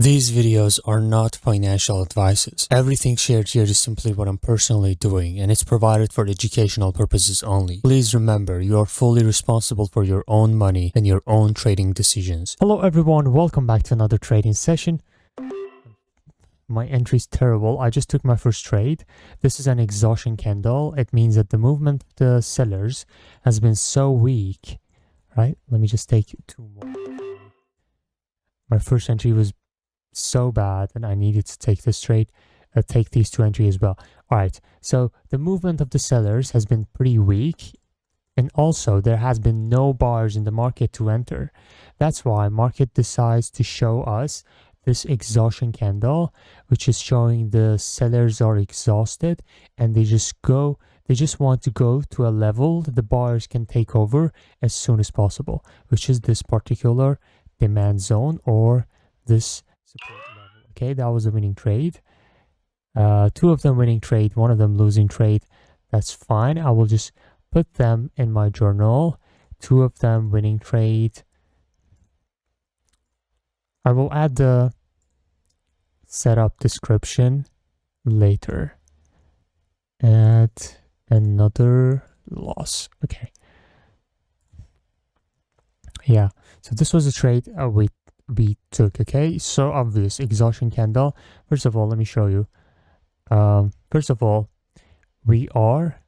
These videos are not financial advices. Everything shared here is simply what I'm personally doing, and it's provided for educational purposes only. Please remember, you are fully responsible for your own money and your own trading decisions. Hello everyone, welcome back to another trading session. My entry is terrible. I just took my first trade. This is an exhaustion candle. It means that the movement of the sellers has been so weak, right? Let me just take two more. My first entry was so bad and I needed to take this trade, take these two entries as well. All right, so the movement of the sellers has been pretty weak, and also there has been no buyers in the market to enter. That's why market decides to show us this exhaustion candle, which is showing the sellers are exhausted and they just want to go to a level that the buyers can take over as soon as possible, which is this particular demand zone or this support level. Okay, that was a winning trade. Two of them winning trade, one of them losing trade. That's fine. I will just put them in my journal. Two of them winning trade. I will add the setup description later. Add another loss. Okay. Yeah. So this was a trade we took. Okay, so obvious exhaustion candle. First of all, let me show you. First of all, we are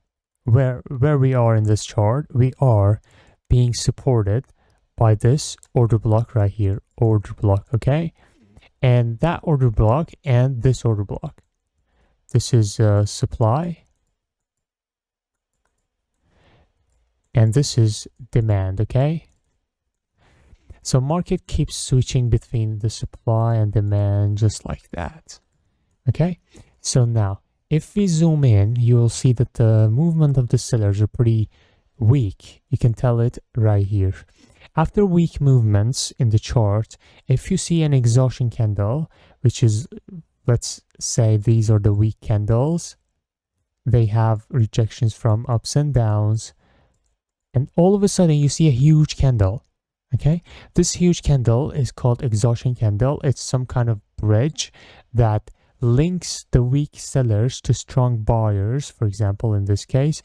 where we are in this chart. We are being supported by this order block right here, order block. Okay, and that order block and this order block. This is supply, and this is demand. Okay. So market keeps switching between the supply and demand just like that. Okay, so now if we zoom in, you will see that the movement of the sellers are pretty weak. You can tell it right here. After weak movements in the chart, if you see an exhaustion candle, which is, let's say these are the weak candles, they have rejections from ups and downs, and all of a sudden you see a huge candle. Okay, this huge candle is called exhaustion candle. It's some kind of bridge that links the weak sellers to strong buyers, for example, in this case,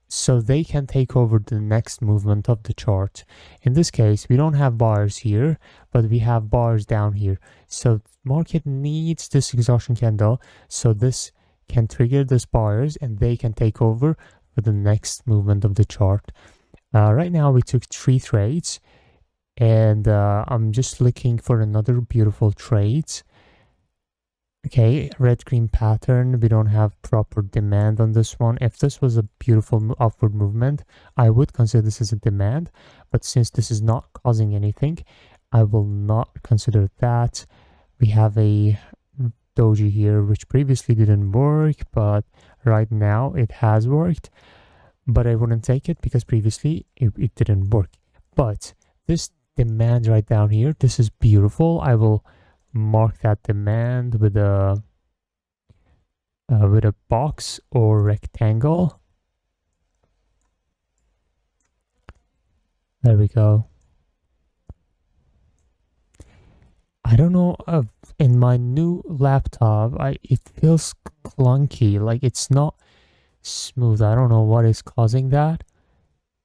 so they can take over the next movement of the chart. In this case, we don't have buyers here, but we have buyers down here. So market needs this exhaustion candle, so this can trigger this buyers and they can take over for the next movement of the chart. Right now, we took 3 trades. And I'm just looking for another beautiful trades. Okay, red-green pattern. We don't have proper demand on this one. If this was a beautiful upward movement, I would consider this as a demand. But since this is not causing anything, I will not consider that. We have a doji here, which previously didn't work, but right now it has worked. But I wouldn't take it because previously it didn't work. But this demand right down here, this is beautiful. I will mark that demand with a box or rectangle. There we go. I don't know, in my new laptop it feels clunky, like it's not smooth. I don't know what is causing that.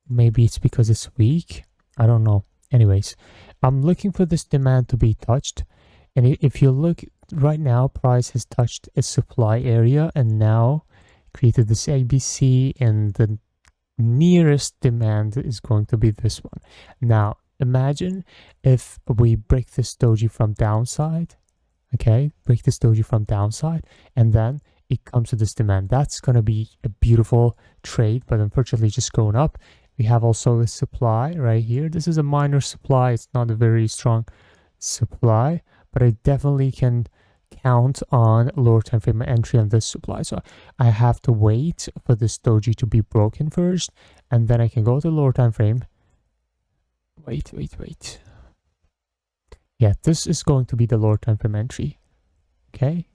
Maybe it's because it's weak. I don't know. Anyways, I'm looking for this demand to be touched, and if you look right now, price has touched a supply area and now created this ABC, and the nearest demand is going to be this one. Now imagine if we break this doji from downside. Okay, break this doji from downside, and then it comes to this demand. That's going to be a beautiful trade, but unfortunately just going up. We have also a supply right here. This is a minor supply. It's not a very strong supply, but I definitely can count on lower time frame entry on this supply. So I have to wait for this doji to be broken first, and then I can go to lower time frame. Wait. Yeah, this is going to be the lower time frame entry. Okay.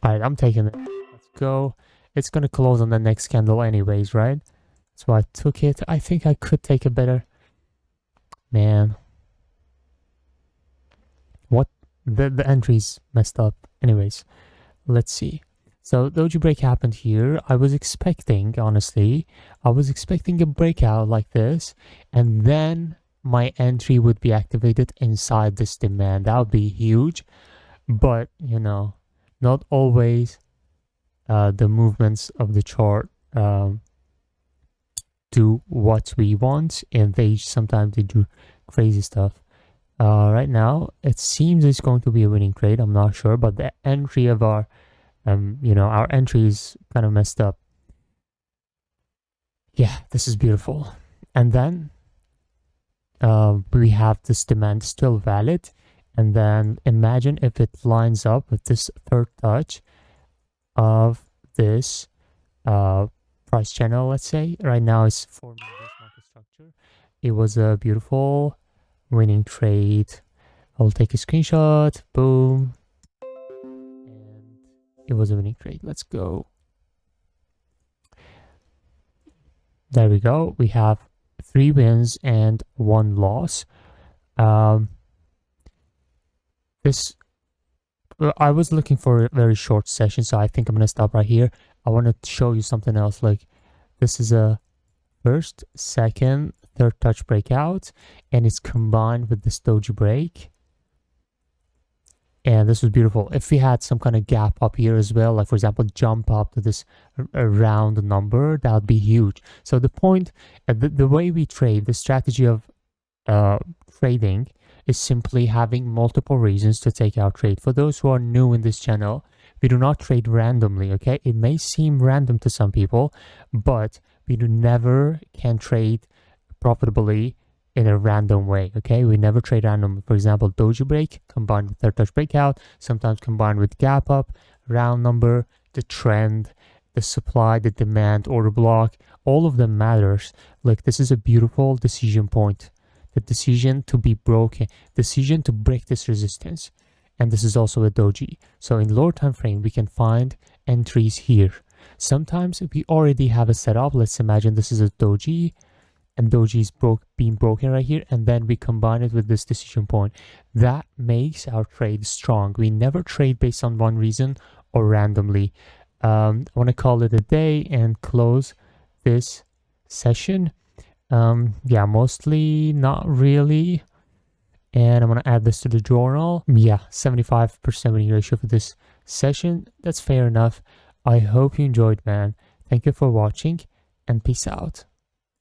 Alright, I'm taking it. Let's go. It's gonna close on the next candle anyways, right? So I took it. I think I could take a better. Man. What? The entry's messed up. Anyways, let's see. So doji break happened here. I was expecting, honestly, I was expecting a breakout like this, and then my entry would be activated inside this demand. That would be huge. But, you know, not always the movements of the chart do what we want, and sometimes they do crazy stuff. Right now, it seems it's going to be a winning trade. I'm not sure, but the entry of our, our entry is kind of messed up. Yeah, this is beautiful. And then we have this demand still valid. And then imagine if it lines up with this third touch of this price channel, let's say. Right now it's forming this market structure. It was a beautiful winning trade. I'll take a screenshot. Boom. And it was a winning trade. Let's go. There we go. We have 3 wins and 1 loss. I was looking for a very short session, so I think I'm gonna stop right here. I want to show you something else. Like, this is a first, second, third touch breakout, and it's combined with this doji break. And this was beautiful. If we had some kind of gap up here as well, like for example, jump up to this round number, that would be huge. So the point, the way we trade, the strategy of trading is simply having multiple reasons to take our trade. For those who are new in this channel, we do not trade randomly, okay? It may seem random to some people, but we never can trade profitably in a random way, okay? We never trade randomly. For example, doji break combined with third touch breakout, sometimes combined with gap up, round number, the trend, the supply, the demand, order block, all of them matters. Like, this is a beautiful decision point. The decision to be broken, decision to break this resistance. And this is also a doji. So in lower time frame, we can find entries here. Sometimes we already have a setup. Let's imagine this is a doji, and doji is being broken right here, and then we combine it with this decision point. That makes our trade strong. We never trade based on one reason or randomly. I want to call it a day and close this session. Yeah, mostly not really. And I'm going to add this to the journal. Yeah, 75% winning ratio for this session. That's fair enough. I hope you enjoyed, man. Thank you for watching, and peace out.